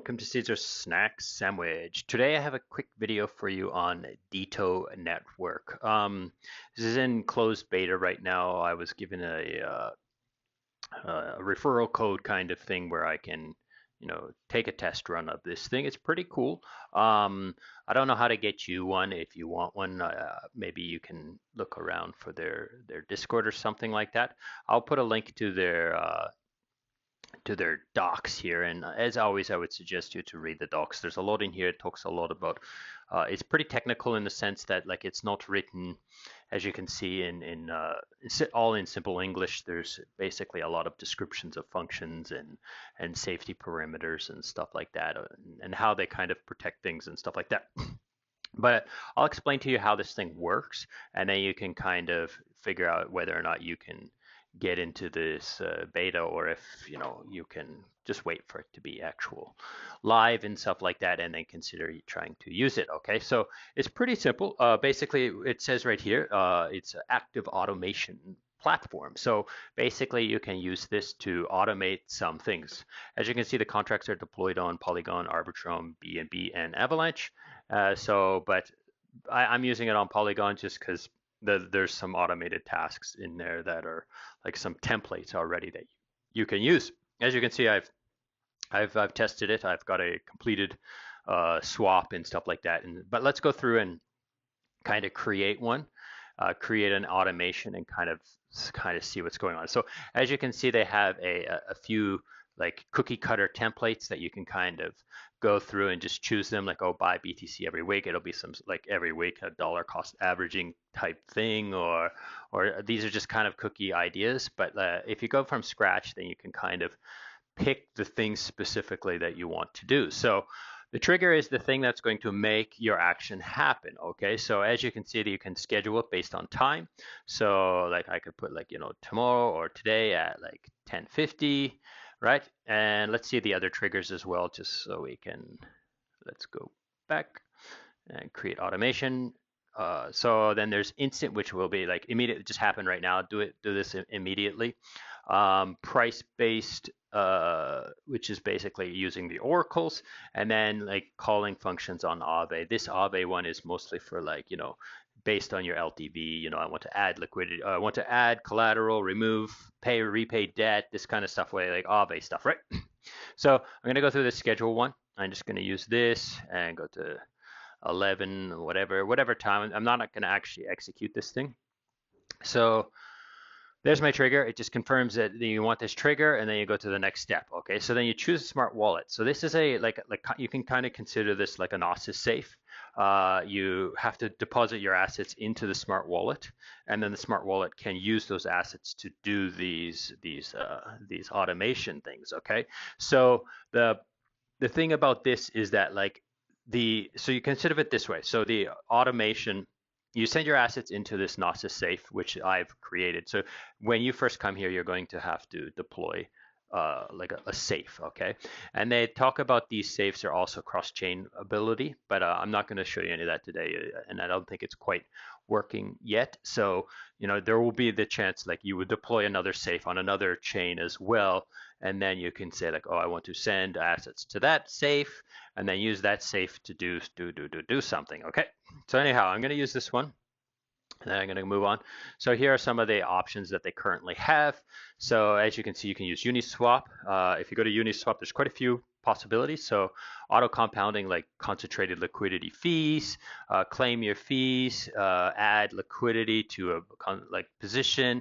welcome to Caesar's Snack Sandwich. Today I have a quick video for you on DITTO Network. This is in closed beta right now. I was given a referral code kind of thing where I can, take a test run of this thing. It's pretty cool. I don't know how to get you one. If you want one, maybe you can look around for their Discord or something like that. I'll put a link to their docs here, and as always I would suggest you to read the docs. There's a lot in here. It talks a lot about it's pretty technical in the sense that like it's not written, as you can see, all in simple English. There's basically a lot of descriptions of functions and safety parameters and stuff like that, and how they kind of protect things and stuff like that. But I'll explain to you how this thing works, and then you can kind of figure out whether or not you can get into this beta, or if you can just wait for it to be actual live and stuff like that, and then consider trying to use it. Okay, so it's pretty simple. Basically, it says right here, it's an active automation platform. So basically, you can use this to automate some things. As you can see, the contracts are deployed on Polygon, Arbitrum, BNB, and Avalanche. But I'm using it on Polygon just because there's some automated tasks in there that are like some templates already that you can use. As you can see, I've tested it. I've got a completed swap and stuff like that. But let's go through and kind of create one, create an automation, and kind of see what's going on. So as you can see, they have a few like cookie cutter templates that you can kind of go through and just choose them, like, oh, buy BTC every week. It'll be some like every week a dollar cost averaging type thing, or these are just kind of cookie ideas. But if you go from scratch, then you can kind of pick the things specifically that you want to do. So the trigger is the thing that's going to make your action happen. Okay, so as you can see, you can schedule it based on time. So like I could put like tomorrow or today at like 10:50. Right, and let's see the other triggers as well, just so we can, let's go back and create automation. So then there's instant, which will be like immediate, just happen right now. Do this immediately. Price-based, which is basically using the oracles, and then like calling functions on Aave. This Aave one is mostly for like, based on your LTV, I want to add liquidity, I want to add collateral, remove, pay or repay debt, this kind of stuff, like Aave stuff, right? So I'm going to go through the schedule one. I'm just going to use this and go to 11, whatever time. I'm not going to actually execute this thing. So there's my trigger. It just confirms that you want this trigger, and then you go to the next step. Okay, so then you choose a smart wallet. So this is like you can kind of consider this like a Gnosis safe. You have to deposit your assets into the smart wallet, and then the smart wallet can use those assets to do these automation things. Okay, so the thing about this is that so you consider it this way. So the automation, you send your assets into this Gnosis safe, which I've created. So when you first come here, you're going to have to deploy like a safe, okay? And they talk about these safes are also cross-chain ability, but I'm not going to show you any of that today, and I don't think it's quite working yet. So, there will be the chance like you would deploy another safe on another chain as well, and then you can say like, oh, I want to send assets to that safe, and then use that safe to do something, okay? So anyhow, I'm going to use this one. And then I'm going to move on. So here are some of the options that they currently have. So as you can see, you can use Uniswap. If you go to Uniswap, there's quite a few possibilities. So auto compounding, like concentrated liquidity fees, claim your fees, add liquidity to a position,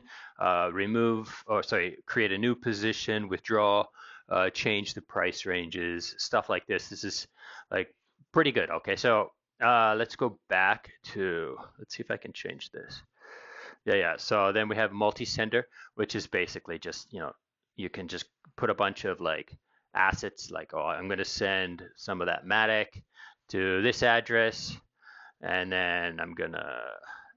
create a new position, withdraw, change the price ranges, stuff like this. This is like pretty good. Okay, so let's go back to, let's see if I can change this. Yeah. So then we have multi-sender, which is basically just, you can just put a bunch of like assets, like, oh, I'm going to send some of that Matic to this address, and then I'm going to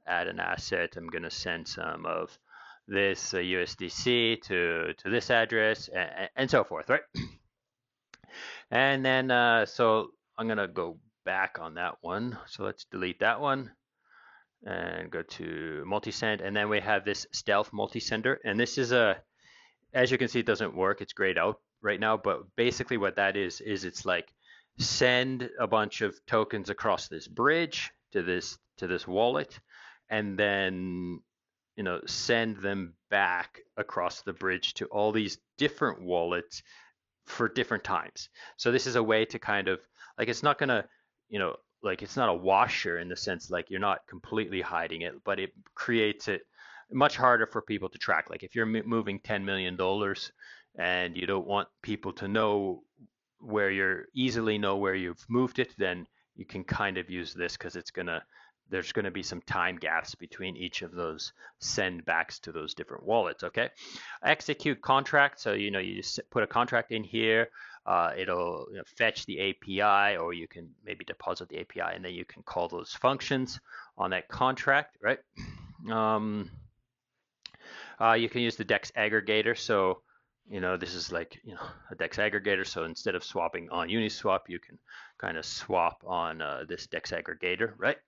add an asset. I'm going to send some of this USDC to this address, and so forth, right? And then, so I'm going to go back on that one. So let's delete that one and go to multi-send. And then we have this stealth multi-sender. And this is as you can see, it doesn't work. It's grayed out right now. But basically what that is it's like send a bunch of tokens across this bridge to this wallet, and then send them back across the bridge to all these different wallets for different times. So this is a way to kind of like it's not gonna, like it's not a washer in the sense like you're not completely hiding it, but it creates it much harder for people to track. Like if you're moving $10 million and you don't want people to know easily know where you've moved it, then you can kind of use this because there's gonna be some time gaps between each of those send backs to those different wallets. Okay, execute contract. So you just put a contract in here. It'll fetch the API, or you can maybe deposit the API, and then you can call those functions on that contract, right? You can use the DEX Aggregator. So this is like a DEX Aggregator. So instead of swapping on Uniswap, you can kind of swap on this DEX Aggregator, right?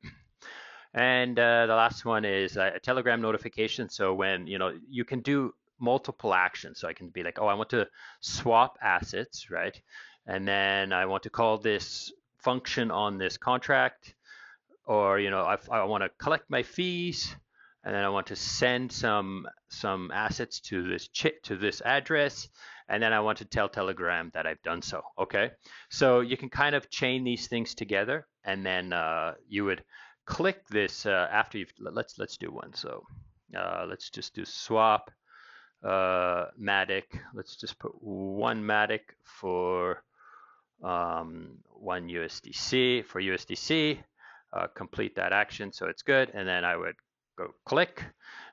And the last one is a Telegram notification. So when you can do multiple actions. So I can be like, oh, I want to swap assets, right? And then I want to call this function on this contract, or I want to collect my fees, and then I want to send some assets to this address, and then I want to tell Telegram that I've done so. Okay, so you can kind of chain these things together, and then you would click this after you've let's do one. So let's just do swap Matic. Let's just put one Matic for one USDC for USDC. Complete that action, so it's good, and then I would go click,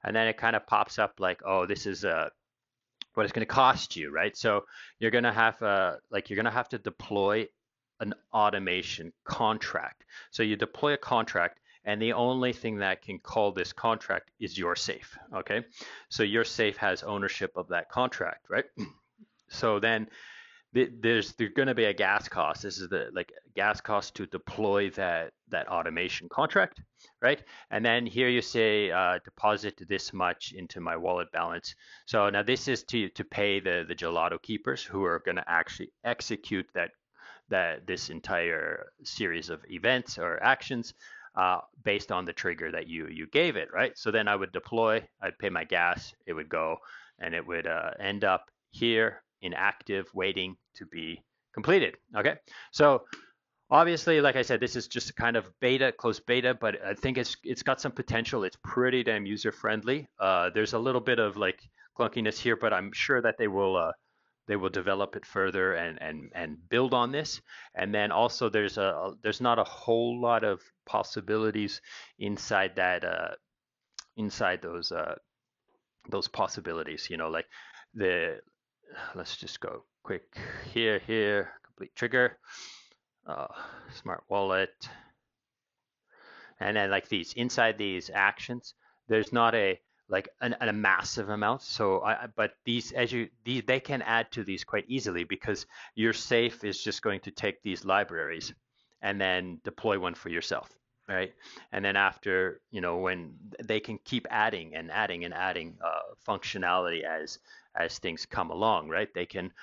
and then it kind of pops up like, oh, this is what it's going to cost you, right? So you're going to have to deploy an automation contract. So you deploy a contract, and the only thing that can call this contract is your safe. Okay, so your safe has ownership of that contract, right? So then there's going to be a gas cost. This is the gas cost to deploy that automation contract, right? And then here you say deposit this much into my wallet balance. So now this is to pay the gelato keepers who are going to actually execute this entire series of events or actions based on the trigger that you gave it, right? So then I would deploy, I'd pay my gas, it would go, and it would end up here inactive, waiting to be completed. Okay, so obviously, like I said, this is just a kind of beta, closed beta, but I think it's got some potential. It's pretty damn user friendly. There's a little bit of like clunkiness here, but I'm sure that they will develop it further and build on this. And then also there's not a whole lot of possibilities inside that inside those possibilities. Like the let's just go quick here, complete trigger, smart wallet, and then like inside these actions, there's not a massive amount. So but they can add to these quite easily because your safe is just going to take these libraries and then deploy one for yourself, right? And then after, when they can keep adding and adding and adding functionality as things come along, right? They can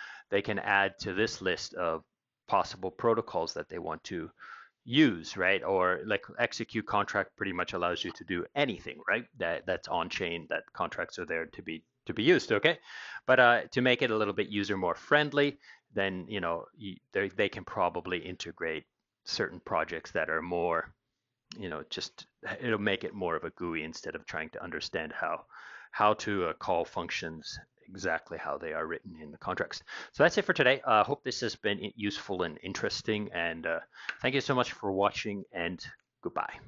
add to this list of possible protocols that they want to use, right? Or like execute contract pretty much allows you to do anything, right? That's on chain, that contracts are there to be used, okay? But to make it a little bit user more friendly, then they can probably integrate certain projects that are more, just it'll make it more of a GUI instead of trying to understand how to call functions exactly how they are written in the contracts. So that's it for today. I hope this has been useful and interesting, and thank you so much for watching, and goodbye.